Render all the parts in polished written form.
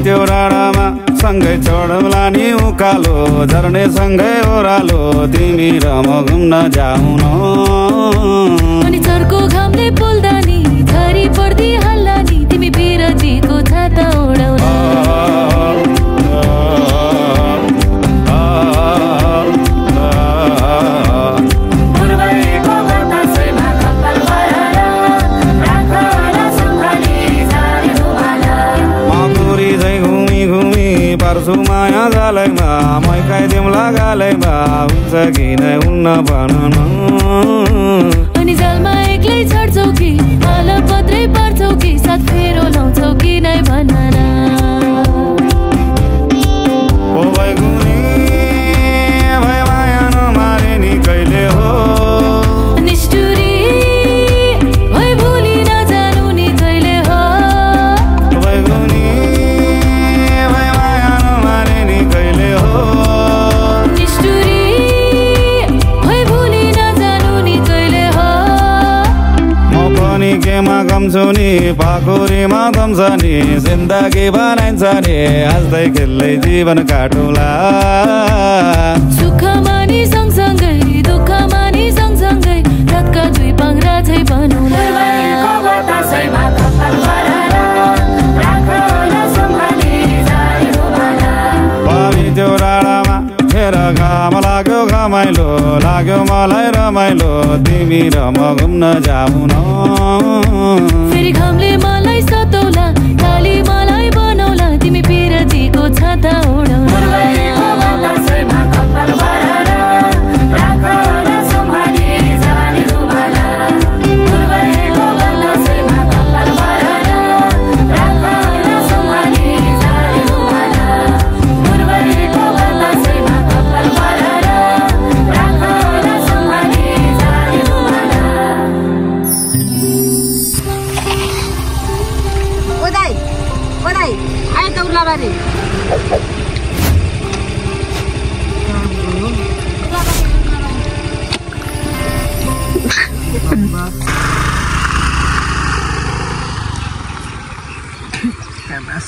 त्यो राडामा सँगै चढौला नि उकालो झर्ने सँगै ओह्रालो तिमी र म घुम्न जाऊ न अनि चर्को घामले पोल्दा नि झरी पर्दी हल्ला नि तिमी बिरतीको छाता ओढाउन पर्छु माया जालैमा मै खाइदिउँला गालैमा हुन्छ कि नै हुन्न भन न अनि जालमा एक्लै छड्छौ कि माला पत्रै पार्छौ कि साथ फेरो लाउँछौ कि नै भन न ओ भाइ गुनी भाइ माया नमारे नि कहिले हो निष्ठुरी भाइ भुली नजानु नि कहिले हो भाइ गुनी केमा कम्छु नि पाखुरीमा कम्छ नि जिन्दगी बनाइन्छ नि हाँस्दै खेल्दै जीवन काटुला सुखमा नि सँगसँगै दुःखमा नि सँगसँगै रातका दुई पाङ्रा झै बनौला पानी त्यो राडामा फेर घाम लाग्यो घमाइलो लाग्यो मलाई रमाइलो तिमी र म घुम्न जाऊ न फेरि घामले मलाई सताउला काली मलाई बनाउला तिमी बिरतीको छाता ओढाउला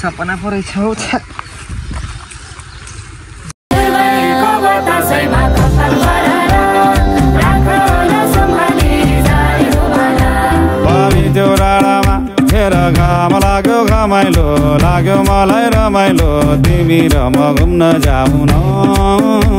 सपना परेछ हौ त्यो राडामा फेर घाम लाग्यो घमाइलो लाग्यो मलाई रमाइलो तिमी र म घुम्न जाऊ न